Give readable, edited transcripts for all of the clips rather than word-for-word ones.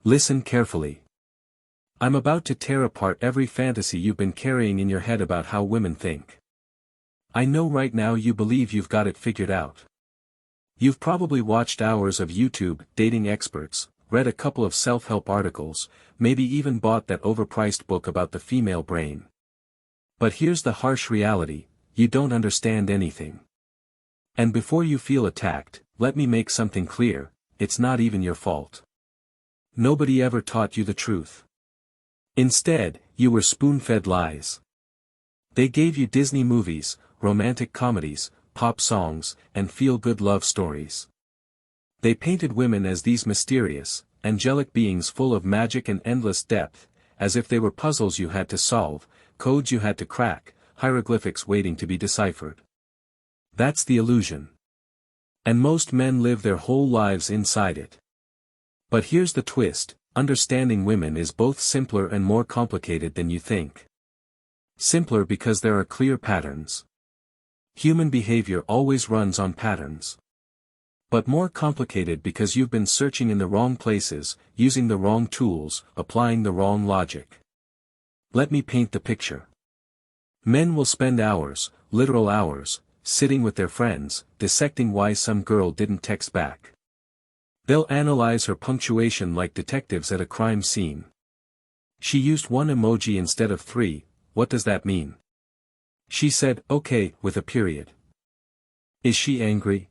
Listen carefully. I'm about to tear apart every fantasy you've been carrying in your head about how women think. I know right now you believe you've got it figured out. You've probably watched hours of YouTube dating experts, read a couple of self-help articles, maybe even bought that overpriced book about the female brain. But here's the harsh reality: you don't understand anything. And before you feel attacked, let me make something clear: it's not even your fault. Nobody ever taught you the truth. Instead, you were spoon-fed lies. They gave you Disney movies, romantic comedies, pop songs, and feel-good love stories. They painted women as these mysterious, angelic beings full of magic and endless depth, as if they were puzzles you had to solve, codes you had to crack, hieroglyphics waiting to be deciphered. That's the illusion. And most men live their whole lives inside it. But here's the twist: understanding women is both simpler and more complicated than you think. Simpler because there are clear patterns. Human behavior always runs on patterns. But more complicated because you've been searching in the wrong places, using the wrong tools, applying the wrong logic. Let me paint the picture. Men will spend hours, literal hours, sitting with their friends, dissecting why some girl didn't text back. They'll analyze her punctuation like detectives at a crime scene. She used one emoji instead of 3, what does that mean? She said, okay, with a period. Is she angry?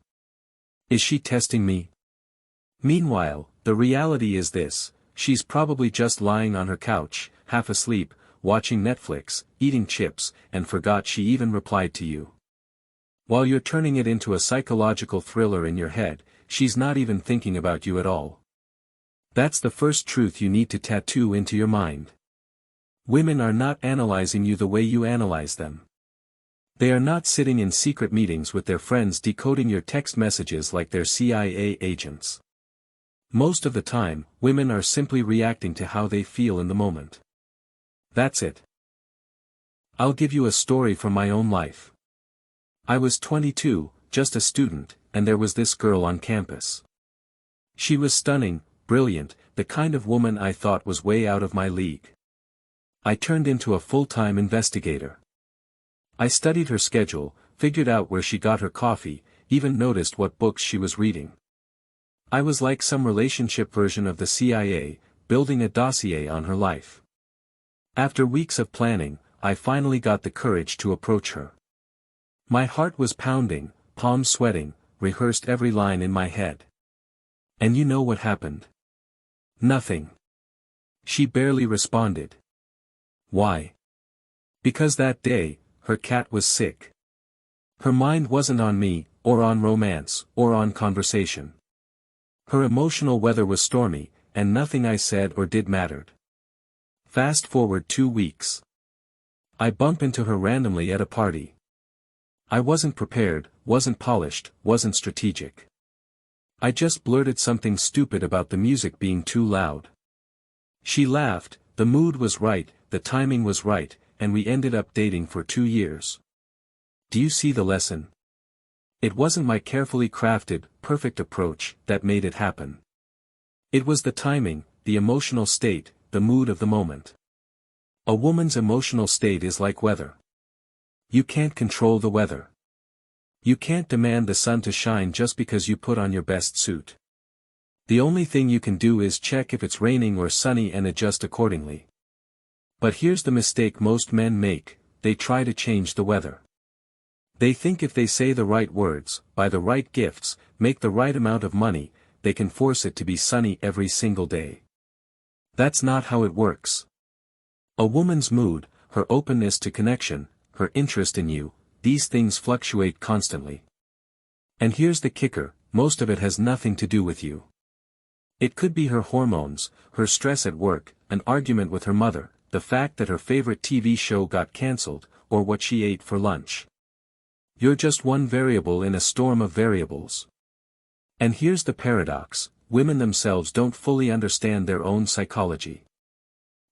Is she testing me? Meanwhile, the reality is this: she's probably just lying on her couch, half asleep, watching Netflix, eating chips, and forgot she even replied to you. While you're turning it into a psychological thriller in your head, she's not even thinking about you at all. That's the first truth you need to tattoo into your mind. Women are not analyzing you the way you analyze them. They are not sitting in secret meetings with their friends decoding your text messages like they're CIA agents. Most of the time, women are simply reacting to how they feel in the moment. That's it. I'll give you a story from my own life. I was 22, just a student, and there was this girl on campus. She was stunning, brilliant, the kind of woman I thought was way out of my league. I turned into a full-time investigator. I studied her schedule, figured out where she got her coffee, even noticed what books she was reading. I was like some relationship version of the CIA, building a dossier on her life. After weeks of planning, I finally got the courage to approach her. My heart was pounding, palms sweating, rehearsed every line in my head. And you know what happened? Nothing. She barely responded. Why? Because that day, her cat was sick. Her mind wasn't on me, or on romance, or on conversation. Her emotional weather was stormy, and nothing I said or did mattered. Fast forward 2 weeks. I bump into her randomly at a party. I wasn't prepared, wasn't polished, wasn't strategic. I just blurted something stupid about the music being too loud. She laughed, the mood was right, the timing was right, and we ended up dating for 2 years. Do you see the lesson? It wasn't my carefully crafted, perfect approach that made it happen. It was the timing, the emotional state, the mood of the moment. A woman's emotional state is like weather. You can't control the weather. You can't demand the sun to shine just because you put on your best suit. The only thing you can do is check if it's raining or sunny and adjust accordingly. But here's the mistake most men make: they try to change the weather. They think if they say the right words, buy the right gifts, make the right amount of money, they can force it to be sunny every single day. That's not how it works. A woman's mood, her openness to connection, her interest in you, these things fluctuate constantly. And here's the kicker: most of it has nothing to do with you. It could be her hormones, her stress at work, an argument with her mother, the fact that her favorite TV show got cancelled, or what she ate for lunch. You're just one variable in a storm of variables. And here's the paradox: women themselves don't fully understand their own psychology.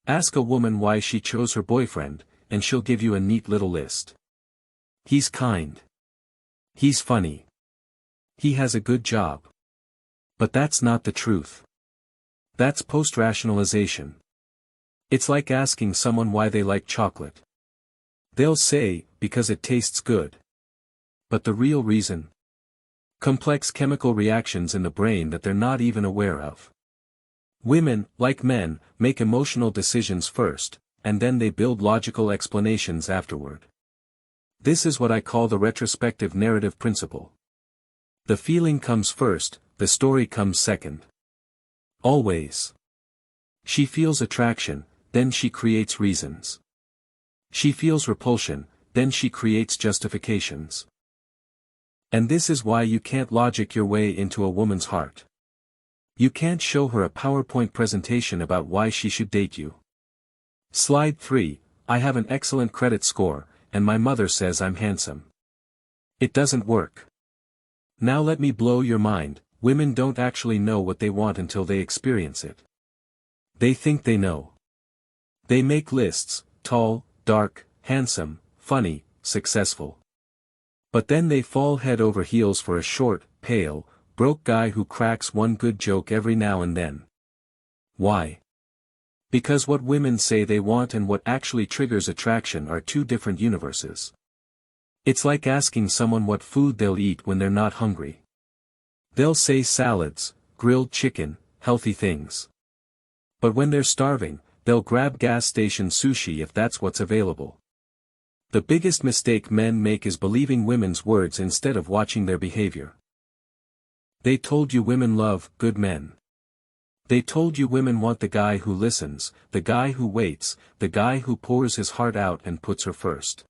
Ask a woman why she chose her boyfriend, and she'll give you a neat little list. He's kind. He's funny. He has a good job. But that's not the truth. That's post-rationalization. It's like asking someone why they like chocolate. They'll say, because it tastes good. But the real reason? Complex chemical reactions in the brain that they're not even aware of. Women, like men, make emotional decisions first, and then they build logical explanations afterward. This is what I call the retrospective narrative principle. The feeling comes first, the story comes second. Always. She feels attraction, then she creates reasons. She feels repulsion, then she creates justifications. And this is why you can't logic your way into a woman's heart. You can't show her a PowerPoint presentation about why she should date you. Slide 3, I have an excellent credit score, and my mother says I'm handsome. It doesn't work. Now let me blow your mind, women don't actually know what they want until they experience it. They think they know. They make lists, tall, dark, handsome, funny, successful. But then they fall head over heels for a short, pale, broke guy who cracks one good joke every now and then. Why? Because what women say they want and what actually triggers attraction are two different universes. It's like asking someone what food they'll eat when they're not hungry. They'll say salads, grilled chicken, healthy things. But when they're starving, they'll grab gas station sushi if that's what's available. The biggest mistake men make is believing women's words instead of watching their behavior. They told you women love good men. They told you women want the guy who listens, the guy who waits, the guy who pours his heart out and puts her first.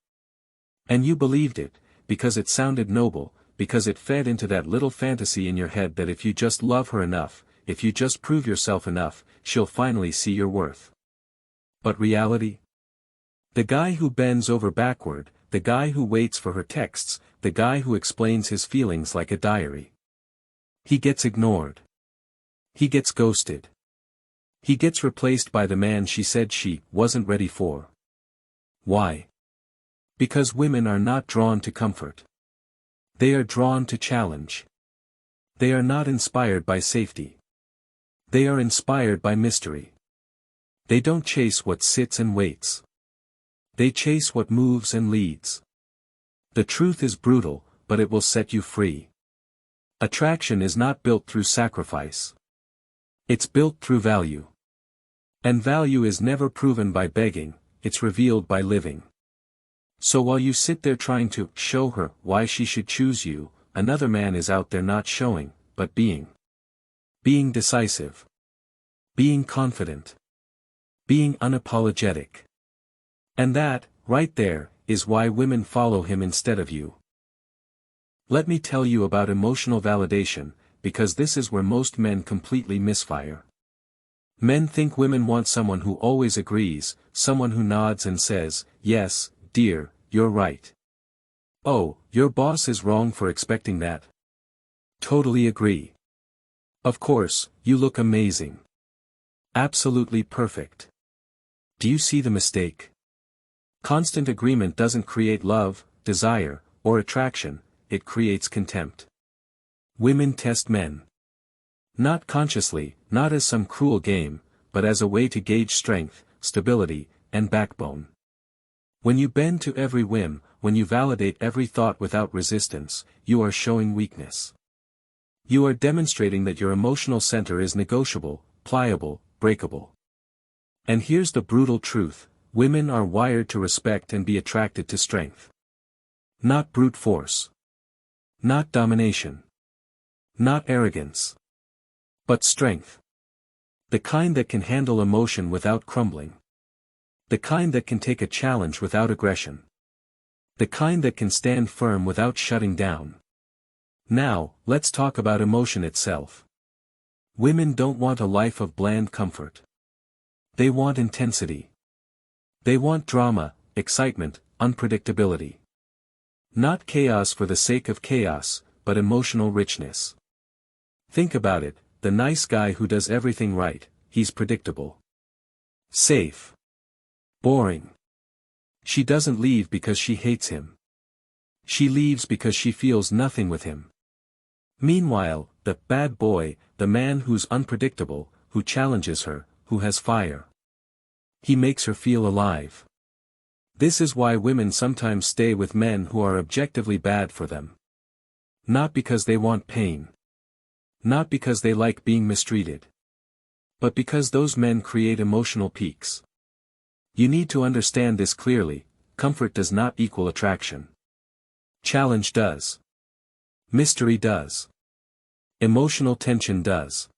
And you believed it, because it sounded noble, because it fed into that little fantasy in your head that if you just love her enough, if you just prove yourself enough, she'll finally see your worth. But reality? The guy who bends over backward, the guy who waits for her texts, the guy who explains his feelings like a diary. He gets ignored. He gets ghosted. He gets replaced by the man she said she wasn't ready for. Why? Because women are not drawn to comfort. They are drawn to challenge. They are not inspired by safety. They are inspired by mystery. They don't chase what sits and waits. They chase what moves and leads. The truth is brutal, but it will set you free. Attraction is not built through sacrifice. It's built through value. And value is never proven by begging, it's revealed by living. So while you sit there trying to show her why she should choose you, another man is out there not showing, but being. Being decisive. Being confident. Being unapologetic. And that, right there, is why women follow him instead of you. Let me tell you about emotional validation, because this is where most men completely misfire. Men think women want someone who always agrees, someone who nods and says, yes, dear, you're right. Oh, your boss is wrong for expecting that. Totally agree. Of course, you look amazing. Absolutely perfect. Do you see the mistake? Constant agreement doesn't create love, desire, or attraction, it creates contempt. Women test men. Not consciously, not as some cruel game, but as a way to gauge strength, stability, and backbone. When you bend to every whim, when you validate every thought without resistance, you are showing weakness. You are demonstrating that your emotional center is negotiable, pliable, breakable. And here's the brutal truth. Women are wired to respect and be attracted to strength. Not brute force. Not domination. Not arrogance. But strength. The kind that can handle emotion without crumbling. The kind that can take a challenge without aggression. The kind that can stand firm without shutting down. Now, let's talk about emotion itself. Women don't want a life of bland comfort. They want intensity. They want drama, excitement, unpredictability. Not chaos for the sake of chaos, but emotional richness. Think about it, the nice guy who does everything right, he's predictable. Safe. Boring. She doesn't leave because she hates him. She leaves because she feels nothing with him. Meanwhile, the bad boy, the man who's unpredictable, who challenges her, who has fire. He makes her feel alive. This is why women sometimes stay with men who are objectively bad for them. Not because they want pain. Not because they like being mistreated. But because those men create emotional peaks. You need to understand this clearly: comfort does not equal attraction. Challenge does. Mystery does. Emotional tension does.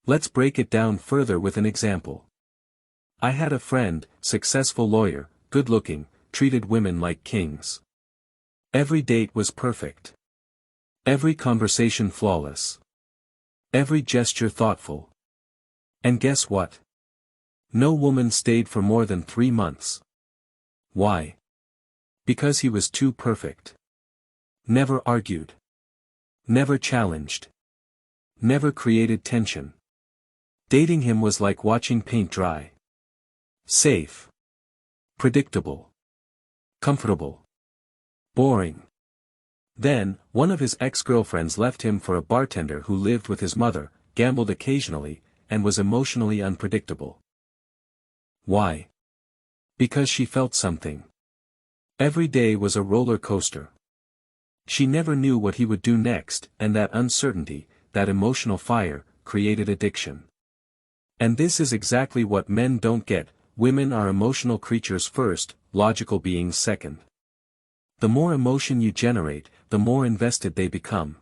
Let's break it down further with an example. I had a friend, successful lawyer, good-looking, treated women like kings. Every date was perfect. Every conversation flawless. Every gesture thoughtful. And guess what? No woman stayed for more than 3 months. Why? Because he was too perfect. Never argued. Never challenged. Never created tension. Dating him was like watching paint dry. Safe. Predictable. Comfortable. Boring. Then, one of his ex-girlfriends left him for a bartender who lived with his mother, gambled occasionally, and was emotionally unpredictable. Why? Because she felt something. Every day was a roller coaster. She never knew what he would do next, and that uncertainty, that emotional fire, created addiction. And this is exactly what men don't get: women are emotional creatures first, logical beings second. The more emotion you generate, the more invested they become.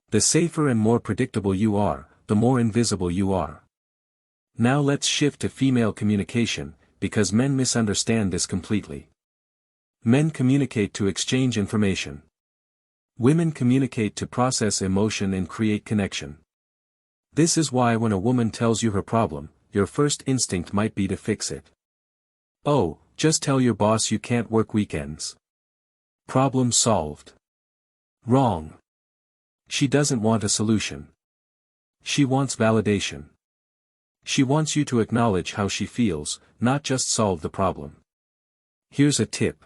The safer and more predictable you are, the more invisible you are. Now let's shift to female communication, because men misunderstand this completely. Men communicate to exchange information. Women communicate to process emotion and create connection. This is why when a woman tells you her problem, your first instinct might be to fix it. Oh, just tell your boss you can't work weekends. Problem solved. Wrong. She doesn't want a solution. She wants validation. She wants you to acknowledge how she feels, not just solve the problem. Here's a tip.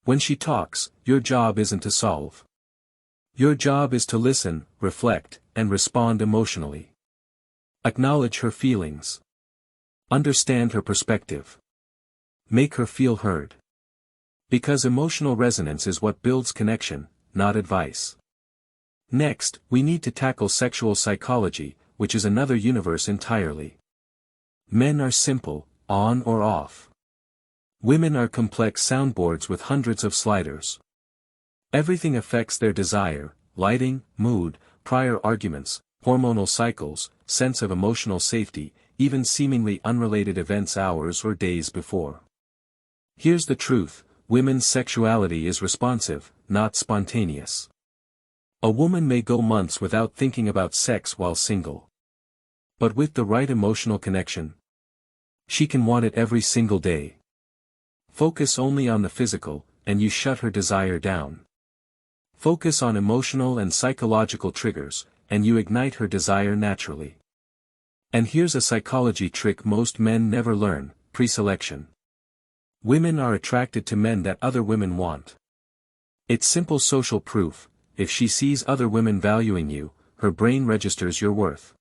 When she talks, your job isn't to solve. Your job is to listen, reflect, and respond emotionally. Acknowledge her feelings. Understand her perspective. Make her feel heard. Because emotional resonance is what builds connection, not advice. Next, we need to tackle sexual psychology, which is another universe entirely. Men are simple, on or off. Women are complex soundboards with hundreds of sliders. Everything affects their desire, lighting, mood, prior arguments, hormonal cycles, sense of emotional safety, even seemingly unrelated events hours or days before. Here's the truth: women's sexuality is responsive, not spontaneous. A woman may go months without thinking about sex while single. But with the right emotional connection, she can want it every single day. Focus only on the physical, and you shut her desire down. Focus on emotional and psychological triggers, and you ignite her desire naturally. And here's a psychology trick most men never learn: preselection. Women are attracted to men that other women want. It's simple social proof: if she sees other women valuing you, her brain registers your worth.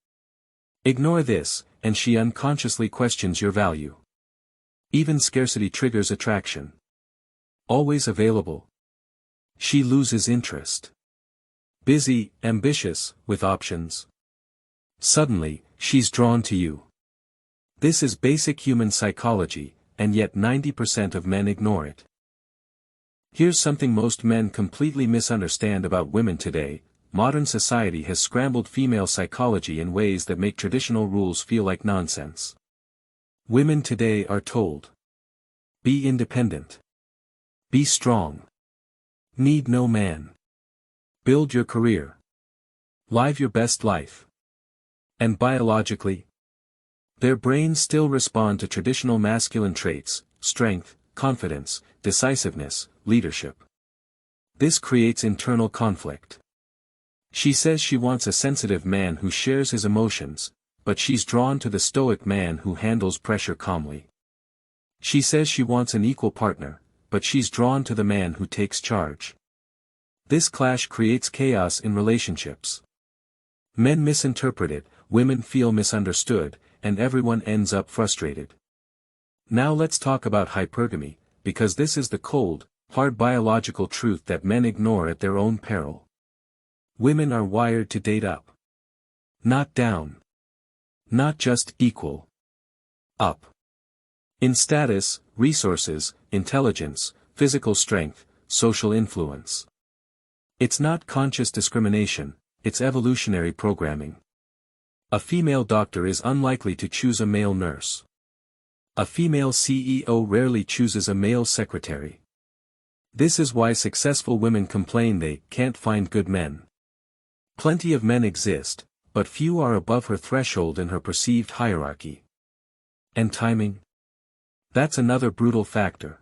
Ignore this, and she unconsciously questions your value. Even scarcity triggers attraction. Always available. She loses interest. Busy, ambitious, with options. Suddenly, she's drawn to you. This is basic human psychology, and yet 90% of men ignore it. Here's something most men completely misunderstand about women today: modern society has scrambled female psychology in ways that make traditional rules feel like nonsense. Women today are told: be independent. Be strong. Need no man. Build your career. Live your best life. And biologically, their brains still respond to traditional masculine traits: strength, confidence, decisiveness, leadership. This creates internal conflict. She says she wants a sensitive man who shares his emotions, but she's drawn to the stoic man who handles pressure calmly. She says she wants an equal partner, but she's drawn to the man who takes charge. This clash creates chaos in relationships. Men misinterpret it: women feel misunderstood, and everyone ends up frustrated. Now let's talk about hypergamy, because this is the cold, hard biological truth that men ignore at their own peril. Women are wired to date up. Not down. Not just equal. Up. In status, resources, intelligence, physical strength, social influence. It's not conscious discrimination, it's evolutionary programming. A female doctor is unlikely to choose a male nurse. A female CEO rarely chooses a male secretary. This is why successful women complain they can't find good men. Plenty of men exist, but few are above her threshold in her perceived hierarchy. And timing? That's another brutal factor.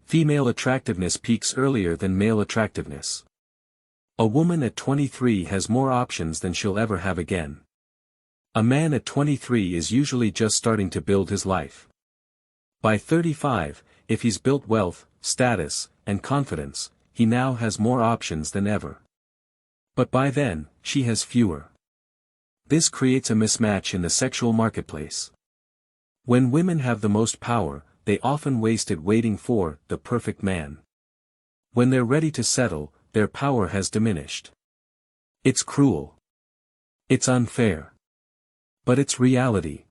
Female attractiveness peaks earlier than male attractiveness. A woman at 23 has more options than she'll ever have again. A man at 23 is usually just starting to build his life. By 35, if he's built wealth, status, and confidence, he now has more options than ever. But by then, she has fewer. This creates a mismatch in the sexual marketplace. When women have the most power, they often waste it waiting for the perfect man. When they're ready to settle, their power has diminished. It's cruel. It's unfair. But it's reality.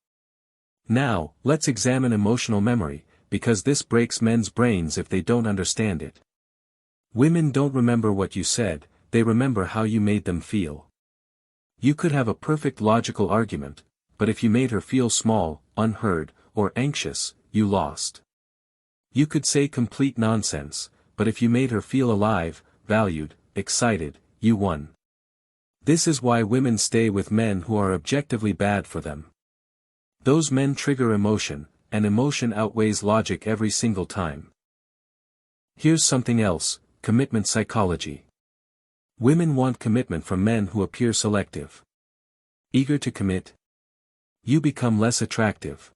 Now, let's examine emotional memory, because this breaks men's brains if they don't understand it. Women don't remember what you said, they remember how you made them feel. You could have a perfect logical argument, but if you made her feel small, unheard, or anxious, you lost. You could say complete nonsense, but if you made her feel alive, valued, excited, you won. This is why women stay with men who are objectively bad for them. Those men trigger emotion, and emotion outweighs logic every single time. Here's something else, commitment psychology. Women want commitment from men who appear selective. Eager to commit? You become less attractive.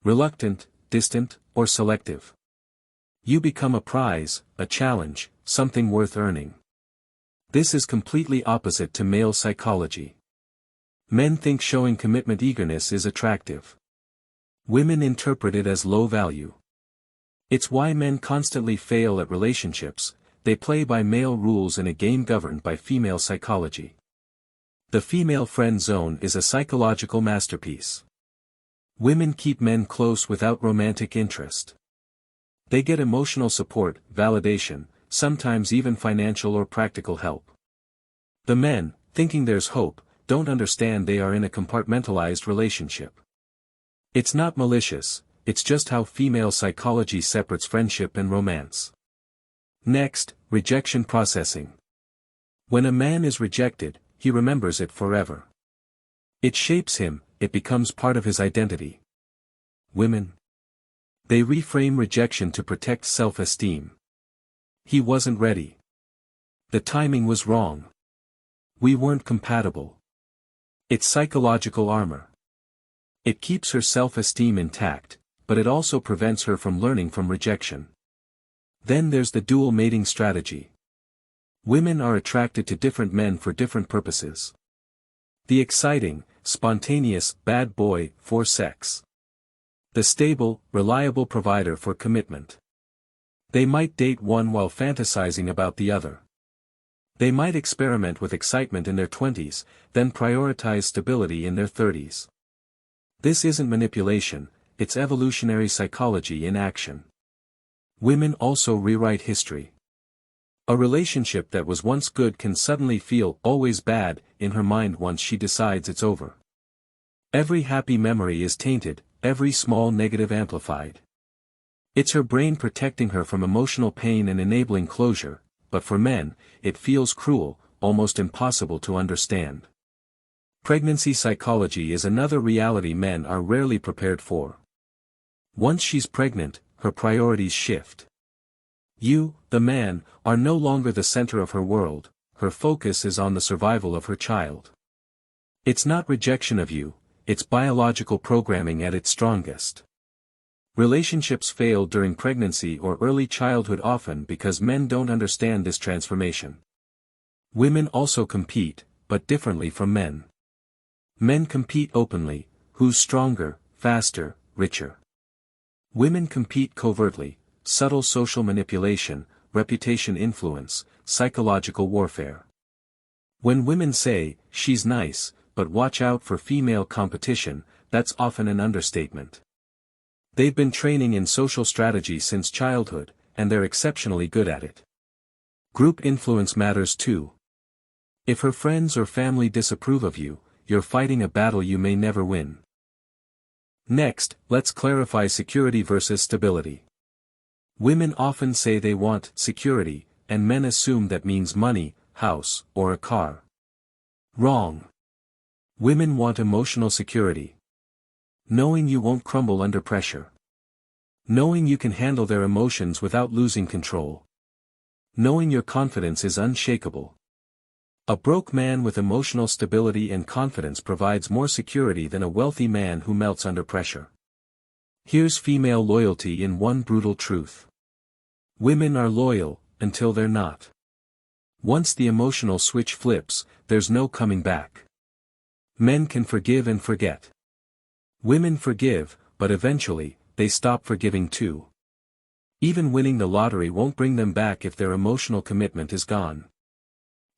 Reluctant, distant, or selective? You become a prize, a challenge, something worth earning. This is completely opposite to male psychology. Men think showing commitment eagerness is attractive. Women interpret it as low value. It's why men constantly fail at relationships, they play by male rules in a game governed by female psychology. The female friend zone is a psychological masterpiece. Women keep men close without romantic interest. They get emotional support, validation, sometimes even financial or practical help. The men, thinking there's hope, don't understand they are in a compartmentalized relationship. It's not malicious, it's just how female psychology separates friendship and romance. Next, rejection processing. When a man is rejected, he remembers it forever. It shapes him, it becomes part of his identity. Women. They reframe rejection to protect self-esteem. He wasn't ready. The timing was wrong. We weren't compatible. It's psychological armor. It keeps her self-esteem intact, but it also prevents her from learning from rejection. Then there's the dual mating strategy. Women are attracted to different men for different purposes. The exciting, spontaneous bad boy for sex. The stable, reliable provider for commitment. They might date one while fantasizing about the other. They might experiment with excitement in their 20s, then prioritize stability in their 30s. This isn't manipulation, it's evolutionary psychology in action. Women also rewrite history. A relationship that was once good can suddenly feel always bad in her mind once she decides it's over. Every happy memory is tainted, every small negative amplified. It's her brain protecting her from emotional pain and enabling closure, but for men, it feels cruel, almost impossible to understand. Pregnancy psychology is another reality men are rarely prepared for. Once she's pregnant, her priorities shift. You, the man, are no longer the center of her world, her focus is on the survival of her child. It's not rejection of you, it's biological programming at its strongest. Relationships fail during pregnancy or early childhood often because men don't understand this transformation. Women also compete, but differently from men. Men compete openly, who's stronger, faster, richer. Women compete covertly, subtle social manipulation, reputation influence, psychological warfare. When women say, "She's nice, but watch out for female competition," that's often an understatement. They've been training in social strategy since childhood, and they're exceptionally good at it. Group influence matters too. If her friends or family disapprove of you, you're fighting a battle you may never win. Next, let's clarify security versus stability. Women often say they want security, and men assume that means money, house, or a car. Wrong. Women want emotional security. Knowing you won't crumble under pressure. Knowing you can handle their emotions without losing control. Knowing your confidence is unshakable. A broke man with emotional stability and confidence provides more security than a wealthy man who melts under pressure. Here's female loyalty in one brutal truth. Women are loyal, until they're not. Once the emotional switch flips, there's no coming back. Men can forgive and forget. Women forgive, but eventually, they stop forgiving too. Even winning the lottery won't bring them back if their emotional commitment is gone.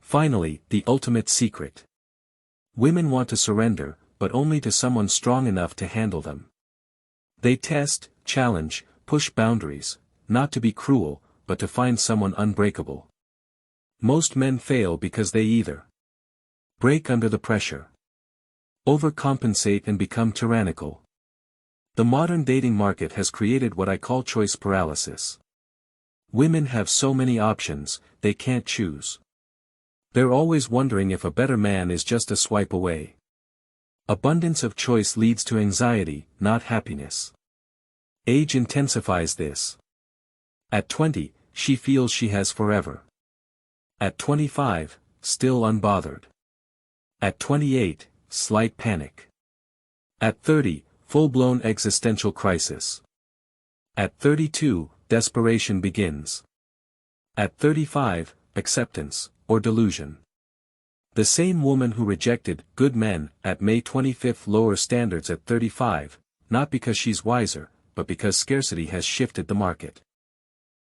Finally, the ultimate secret. Women want to surrender, but only to someone strong enough to handle them. They test, challenge, push boundaries, not to be cruel, but to find someone unbreakable. Most men fail because they either break under the pressure, overcompensate and become tyrannical. The modern dating market has created what I call choice paralysis. Women have so many options, they can't choose. They're always wondering if a better man is just a swipe away. Abundance of choice leads to anxiety, not happiness. Age intensifies this. At 20, she feels she has forever. At 25, still unbothered. At 28, slight panic. At 30, full-blown existential crisis. At 32, desperation begins. At 35, acceptance, or delusion. The same woman who rejected good men at May 25 lower standards at 35, not because she's wiser, but because scarcity has shifted the market.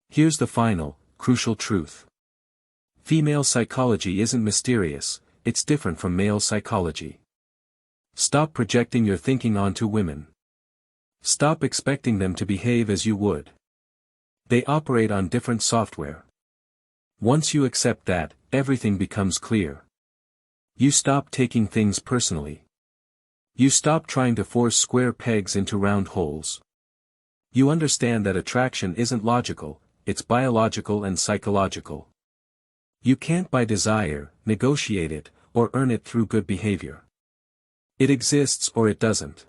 Here's the final, crucial truth. Female psychology isn't mysterious, it's different from male psychology. Stop projecting your thinking onto women. Stop expecting them to behave as you would. They operate on different software. Once you accept that, everything becomes clear. You stop taking things personally. You stop trying to force square pegs into round holes. You understand that attraction isn't logical, it's biological and psychological. You can't buy desire, negotiate it, or earn it through good behavior. It exists or it doesn't.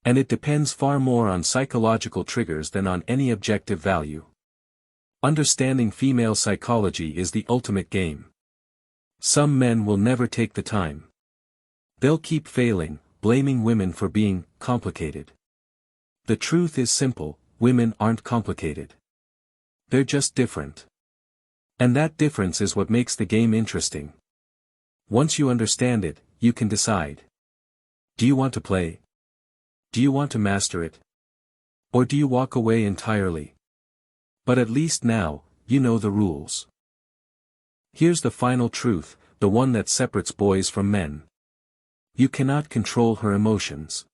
And it depends far more on psychological triggers than on any objective value. Understanding female psychology is the ultimate game. Some men will never take the time. They'll keep failing, blaming women for being complicated. The truth is simple, women aren't complicated. They're just different. And that difference is what makes the game interesting. Once you understand it, you can decide. Do you want to play? Do you want to master it? Or do you walk away entirely? But at least now, you know the rules. Here's the final truth, the one that separates boys from men. You cannot control her emotions.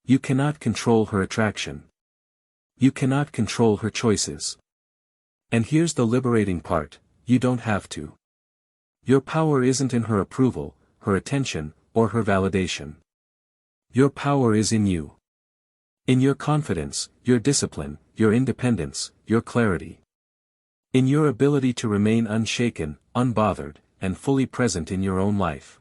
You cannot control her attraction. You cannot control her choices. And here's the liberating part, you don't have to. Your power isn't in her approval, her attention, or her validation. Your power is in you. In your confidence, your discipline, your independence, your clarity. In your ability to remain unshaken, unbothered, and fully present in your own life.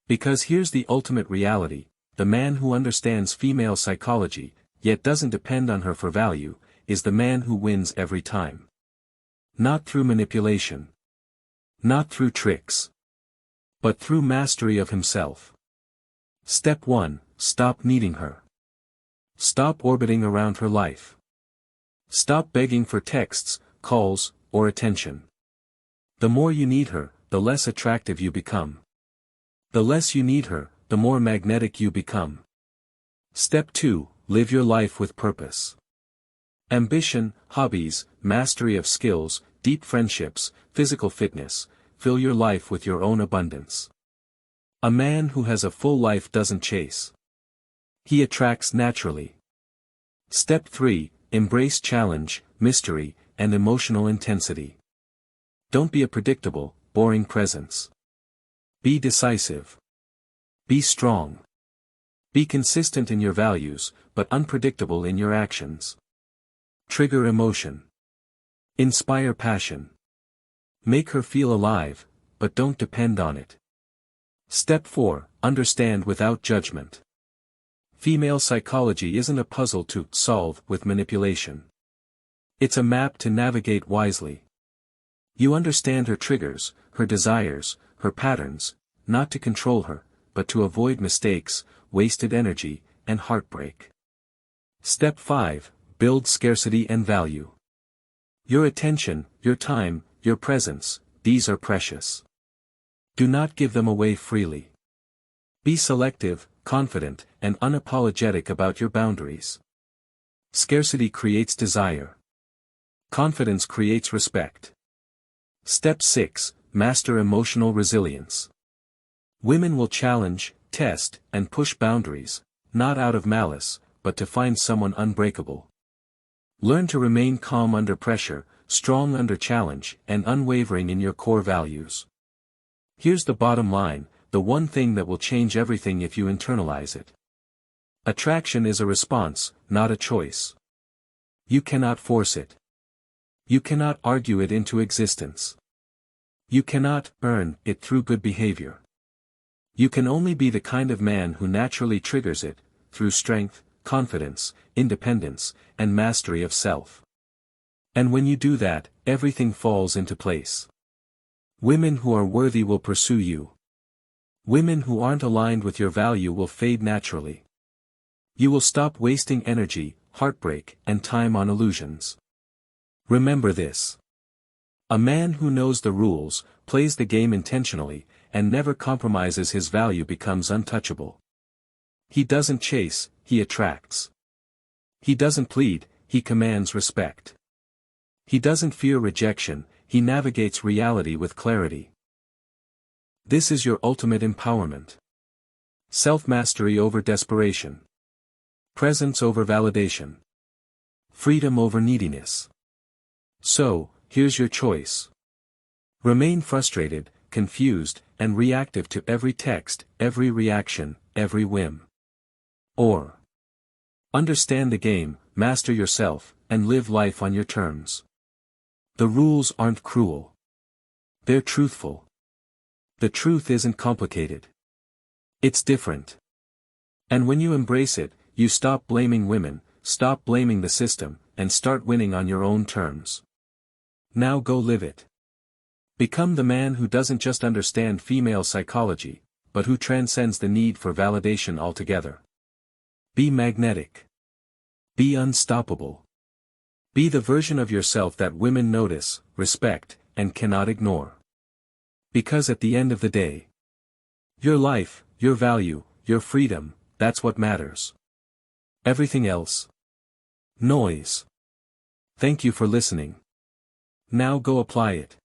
Because here's the ultimate reality, the man who understands female psychology, yet doesn't depend on her for value, is the man who wins every time. Not through manipulation. Not through tricks. But through mastery of himself. Step 1, stop needing her. Stop orbiting around her life. Stop begging for texts, calls, or attention. The more you need her, the less attractive you become. The less you need her, the more magnetic you become. Step 2, live your life with purpose. Ambition, hobbies, mastery of skills, deep friendships, physical fitness, fill your life with your own abundance. A man who has a full life doesn't chase. He attracts naturally. Step 3, embrace challenge, mystery, and emotional intensity. Don't be a predictable, boring presence. Be decisive. Be strong. Be consistent in your values, but unpredictable in your actions. Trigger emotion. Inspire passion. Make her feel alive, but don't depend on it. Step 4, understand without judgment. Female psychology isn't a puzzle to solve with manipulation. It's a map to navigate wisely. You understand her triggers, her desires, her patterns, not to control her, but to avoid mistakes, wasted energy, and heartbreak. Step 5, build scarcity and value. Your attention, your time, your presence, these are precious. Do not give them away freely. Be selective, confident, and unapologetic about your boundaries. Scarcity creates desire. Confidence creates respect. Step 6, master emotional resilience. Women will challenge, test, and push boundaries, not out of malice, but to find someone unbreakable. Learn to remain calm under pressure, strong under challenge, and unwavering in your core values. Here's the bottom line, the one thing that will change everything if you internalize it. Attraction is a response, not a choice. You cannot force it. You cannot argue it into existence. You cannot earn it through good behavior. You can only be the kind of man who naturally triggers it, through strength, confidence, independence, and mastery of self. And when you do that, everything falls into place. Women who are worthy will pursue you. Women who aren't aligned with your value will fade naturally. You will stop wasting energy, heartbreak, and time on illusions. Remember this. A man who knows the rules, plays the game intentionally, and never compromises his value becomes untouchable. He doesn't chase, he attracts. He doesn't plead, he commands respect. He doesn't fear rejection, he navigates reality with clarity. This is your ultimate empowerment. Self-mastery over desperation. Presence over validation. Freedom over neediness. So, here's your choice. Remain frustrated, confused, and reactive to every text, every reaction, every whim. Or understand the game, master yourself, and live life on your terms. The rules aren't cruel. They're truthful. The truth isn't complicated. It's different. And when you embrace it, you stop blaming women, stop blaming the system, and start winning on your own terms. Now go live it. Become the man who doesn't just understand female psychology, but who transcends the need for validation altogether. Be magnetic. Be unstoppable. Be the version of yourself that women notice, respect, and cannot ignore. Because at the end of the day, your life, your value, your freedom, that's what matters. Everything else? Noise. Thank you for listening. Now go apply it.